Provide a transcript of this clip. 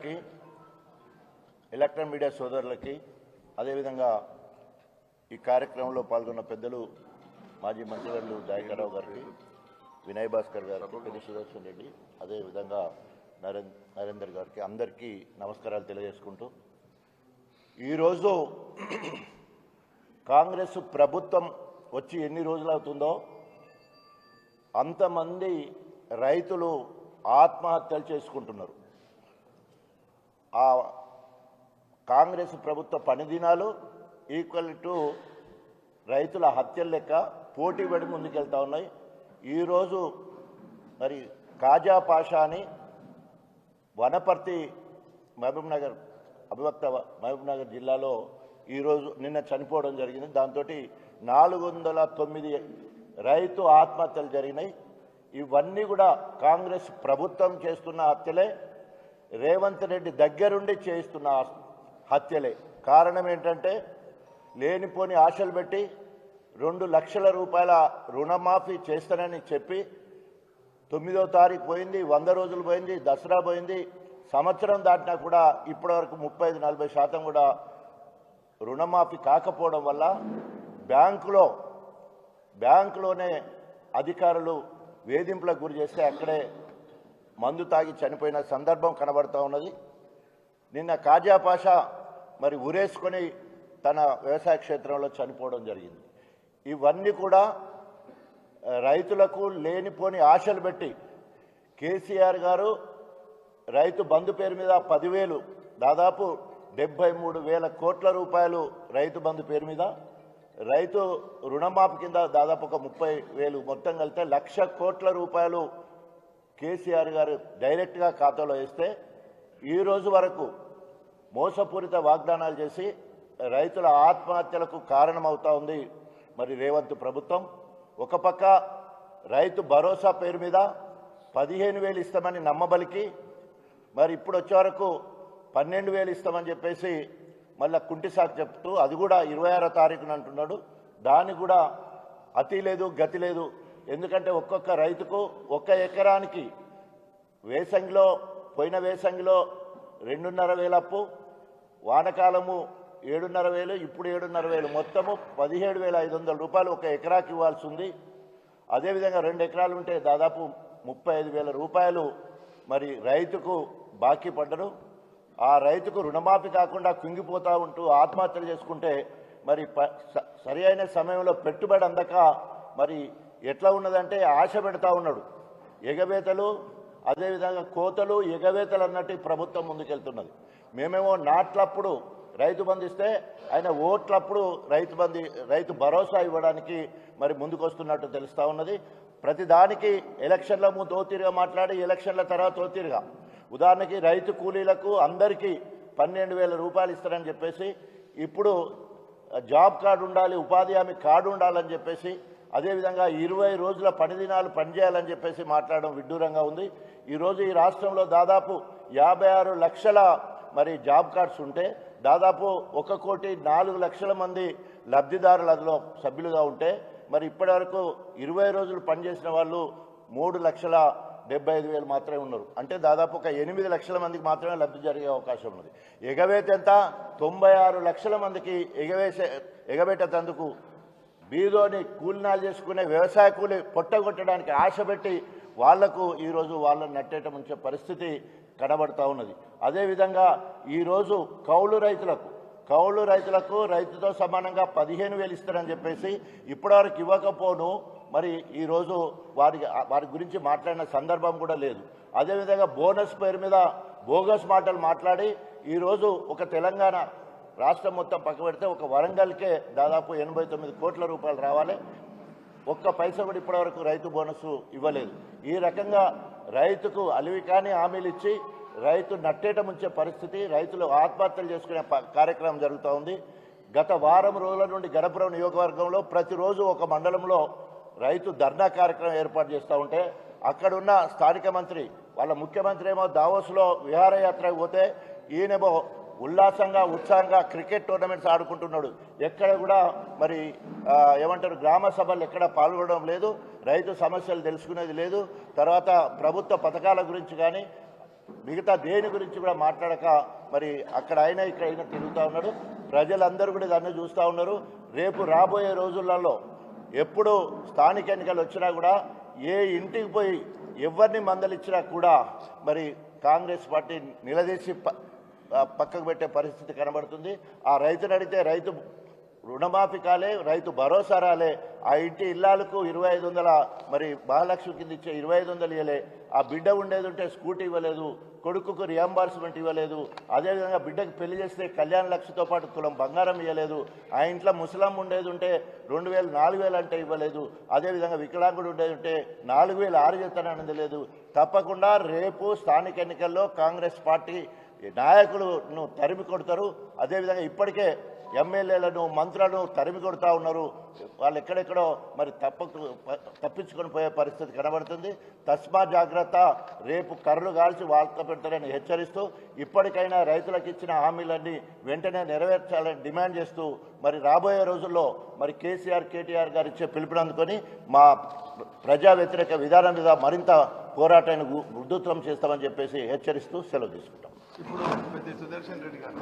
గారికి, electronic media సోదరులకి, అదేవిధంగా ఈ కార్యక్రమంలో పాల్గొన్న పెద్దలు మాజీ మంత్రివర్యులు దయాకర్రావు గారికి, వినయ్ భాస్కర్ గారికి, పెద్ది సుదర్శన్ రెడ్డి, అదేవిధంగా నరేందర్ గారికి అందరికీ నమస్కారాలు తెలియజేసుకుంటూ, ఈరోజు కాంగ్రెస్ ప్రభుత్వం వచ్చి ఎన్ని రోజులు అవుతుందో అంతమంది రైతులు ఆత్మహత్యలు చేసుకుంటున్నారు. ఆ కాంగ్రెస్ ప్రభుత్వ పనిదినాలు ఈక్వల్ టు రైతుల హత్యల లెక్క పోటీ పడి ముందుకెళ్తా ఉన్నాయి. ఈరోజు మరి కాజా పాషా అని వనపర్తి మహబూబ్నగర్ అభివక్త మహబూబ్నగర్ జిల్లాలో ఈరోజు నిన్న చనిపోవడం జరిగింది. దాంతో 409 రైతు ఆత్మహత్యలు జరిగినాయి. ఇవన్నీ కూడా కాంగ్రెస్ ప్రభుత్వం చేస్తున్న హత్యలే, రేవంత్ రెడ్డి దగ్గరుండి చేస్తున్న హత్యలే. కారణం ఏంటంటే లేనిపోని ఆశలు పెట్టి 2 లక్షల రూపాయల రుణమాఫీ చేస్తానని చెప్పి 9వ తారీఖు పోయింది, 100 రోజులు పోయింది, దసరా పోయింది, సంవత్సరం దాటినా కూడా ఇప్పటివరకు 35-40% కూడా రుణమాఫీ కాకపోవడం వల్ల బ్యాంకులోనే అధికారులు వేధింపులకు గురి చేస్తే అక్కడే మందు తాగి చనిపోయిన సందర్భం కనబడుతూ ఉన్నది. నిన్న కాజా పాషా మరి ఉరేసుకొని తన వ్యవసాయ క్షేత్రంలో చనిపోవడం జరిగింది. ఇవన్నీ కూడా రైతులకు లేనిపోని ఆశలు పెట్టి కేసీఆర్ గారు రైతు బంధు పేరు మీద 10,000 దాదాపు 73,000 కోట్ల రూపాయలు రైతు బంధు పేరు మీద, రైతు రుణమాఫీ కింద దాదాపు ఒక 30,000 మొత్తం కలిపితే 1,00,000 కోట్ల రూపాయలు కేసీఆర్ గారు డైరెక్ట్గా ఖాతాలో వేస్తే ఈ రోజు వరకు మోసపూరిత వాగ్దానాలు చేసి రైతుల ఆత్మహత్యలకు కారణమవుతా ఉంది మరి రేవంత్ ప్రభుత్వం. ఒక పక్క రైతు భరోసా పేరు మీద 15,000 ఇస్తామని నమ్మబలికి మరి ఇప్పుడు వచ్చే వరకు 12,000 ఇస్తామని చెప్పేసి మళ్ళీ కుంటి సాకు చెప్తూ అది కూడా 26వ తారీఖున అంటున్నాడు. దానికి కూడా అతి లేదు గతి లేదు. ఎందుకంటే ఒక్కొక్క రైతుకు 1 ఎకరానికి పోయిన వేసంగిలో 2,500 అప్పు, వానకాలము 7,500, ఇప్పుడు 7,500, మొత్తము 17,500 రూపాయలు 1 ఎకరాకి ఇవ్వాల్సి ఉంది. అదేవిధంగా 2 ఎకరాలు ఉంటే దాదాపు 35,000 రూపాయలు మరి రైతుకు బాకీ పడ్డరు. ఆ రైతుకు రుణమాఫీ కాకుండా కుంగిపోతూ ఉంటూ ఆత్మహత్యలు చేసుకుంటే మరి సరి అయిన సమయంలో పెట్టుబడి అందక మరి ఎట్లా ఉన్నదంటే ఆశ పెడతా ఉన్నాడు. ఎగవేతలు, అదేవిధంగా కోతలు, ఎగవేతలు అన్నట్టు ప్రభుత్వం ముందుకెళ్తున్నది. మేమేమో నాట్లప్పుడు రైతు బంధు ఇస్తే ఆయన ఓట్లప్పుడు రైతు భరోసా ఇవ్వడానికి మరి ముందుకొస్తున్నట్టు తెలుస్తూ ఉన్నది. ప్రతిదానికి ఎలక్షన్ల ముందు తోతీరుగా మాట్లాడి ఎలక్షన్ల తర్వాత తోతీరుగా, ఉదాహరణకి రైతు కూలీలకు అందరికీ 12,000 రూపాయలు ఇస్తారని చెప్పేసి, ఇప్పుడు జాబ్ కార్డు ఉండాలి, ఉపాధి హామీ కార్డు ఉండాలని చెప్పేసి, అదేవిధంగా 20 రోజుల పనిదినాలు పనిచేయాలని చెప్పేసి మాట్లాడడం విడ్డూరంగా ఉంది. ఈరోజు ఈ రాష్ట్రంలో దాదాపు 56 లక్షల మరి జాబ్ కార్డ్స్ ఉంటే దాదాపు 1,04,00,000 మంది లబ్ధిదారులు అందులో సభ్యులుగా ఉంటే మరి ఇప్పటివరకు 20 రోజులు పనిచేసిన వాళ్ళు 3,75,000 మాత్రమే ఉన్నారు. అంటే దాదాపు ఒక 8 లక్షల మందికి మాత్రమే లబ్ధి జరిగే అవకాశం ఉన్నది. ఎగవేత ఎంత? 96 లక్షల మందికి ఎగబెట్టేందుకు బీదోని కూలినాలు చేసుకునే వ్యవసాయ కూలి పొట్టగొట్టడానికి ఆశ పెట్టి వాళ్లకు ఈరోజు వాళ్ళని నట్టేట ముంచే పరిస్థితి కనబడుతూ ఉన్నది. అదేవిధంగా ఈరోజు కౌలు రైతులకు రైతుతో సమానంగా 15,000 ఇస్తారని చెప్పేసి ఇప్పటివరకు ఇవ్వకపోను మరి ఈరోజు వారి గురించి మాట్లాడిన సందర్భం కూడా లేదు. అదేవిధంగా బోనస్ పేరు మీద బోగస్ మాటలు మాట్లాడి ఈరోజు ఒక తెలంగాణ రాష్ట్రం మొత్తం పక్క పెడితే ఒక వరంగల్కే దాదాపు 89 కోట్ల రూపాయలు రావాలి. 1 పైసా కూడా ఇప్పటివరకు రైతు బోనస్ ఇవ్వలేదు. ఈ రకంగా రైతుకు అలివికాని హామీలు ఇచ్చి రైతు నట్టేట ముంచే పరిస్థితి, రైతులు ఆత్మహత్యలు చేసుకునే కార్యక్రమం జరుగుతూ ఉంది. గత వారం రోజుల నుండి గణపురం నియోజకవర్గంలో ప్రతిరోజు ఒక మండలంలో రైతు ధర్నా కార్యక్రమం ఏర్పాటు చేస్తూ ఉంటే అక్కడున్న స్థానిక మంత్రి వాళ్ళ ముఖ్యమంత్రి ఏమో దావోస్లో విహారయాత్రకు పోతే ఈయనేమో ఉల్లాసంగా ఉత్సాహంగా క్రికెట్ టోర్నమెంట్స్ ఆడుకుంటున్నాడు. ఎక్కడ కూడా మరి ఏమంటారు గ్రామ సభలు ఎక్కడ పాల్గొనడం లేదు, రైతు సమస్యలు తెలుసుకునేది లేదు, తర్వాత ప్రభుత్వ పథకాల గురించి కానీ మిగతా దేని గురించి కూడా మాట్లాడక మరి అక్కడ అయినా ఇక్కడ అయినా తిరుగుతూ ఉన్నాడు. ప్రజలందరూ కూడా దాన్ని చూస్తూ ఉన్నారు. రేపు రాబోయే రోజులలో ఎప్పుడు స్థానిక ఎన్నికలు వచ్చినా కూడా ఏ ఇంటికి పోయి ఎవరిని మందలిచ్చినా కూడా మరి కాంగ్రెస్ పార్టీ నిలదీసి పక్కకు పెట్టే పరిస్థితి కనబడుతుంది. ఆ రైతుని అడిగితే రైతు రుణమాఫీ కాలే, రైతు భరోసా రాలే, ఆ ఇంటి ఇల్లాలకు 2500 మరి మహాలక్ష్మి కింద ఇచ్చే 2500 ఇవ్వలే, ఆ బిడ్డ ఉండేది ఉంటే స్కూటీ ఇవ్వలేదు, కొడుకుకు రియంబర్స్మెంట్ ఇవ్వలేదు, అదేవిధంగా బిడ్డకు పెళ్లి చేస్తే కళ్యాణ లక్ష్మితో పాటు తులం బంగారం ఇవ్వలేదు, ఆ ఇంట్లో ముసలం ఉండేది ఉంటే 2000 4000 అంటే ఇవ్వలేదు, అదేవిధంగా వికలాంగుడు ఉండేది ఉంటే 4000 6 చేస్తానన్నది లేదు. తప్పకుండా రేపు స్థానిక ఎన్నికల్లో కాంగ్రెస్ పార్టీ నాయకులను తరిమి కొడతారు. అదేవిధంగా ఇప్పటికే ఎమ్మెల్యేలను మంత్రులను తరిమి కొడుతూ ఉన్నారు. వాళ్ళు ఎక్కడెక్కడో మరి తప్పించుకొని పోయే పరిస్థితి కనబడుతుంది. తస్మా జాగ్రత్త, రేపు కర్రలు కాల్చి వార్త పెడతారని హెచ్చరిస్తూ ఇప్పటికైనా రైతులకు ఇచ్చిన హామీలన్నీ వెంటనే నెరవేర్చాలని డిమాండ్ చేస్తూ మరి రాబోయే రోజుల్లో మరి కేసీఆర్ కేటీఆర్ గారు ఇచ్చే పిలుపునందుకొని మా ప్రజా వ్యతిరేక విధానం మీద మరింత పోరాటాన్ని ఉధృతం చేస్తామని చెప్పేసి హెచ్చరిస్తూ సెలవు తీసుకుంటాం. ఇప్పుడు పెద్ద సుదర్శన్ రెడ్డి గారు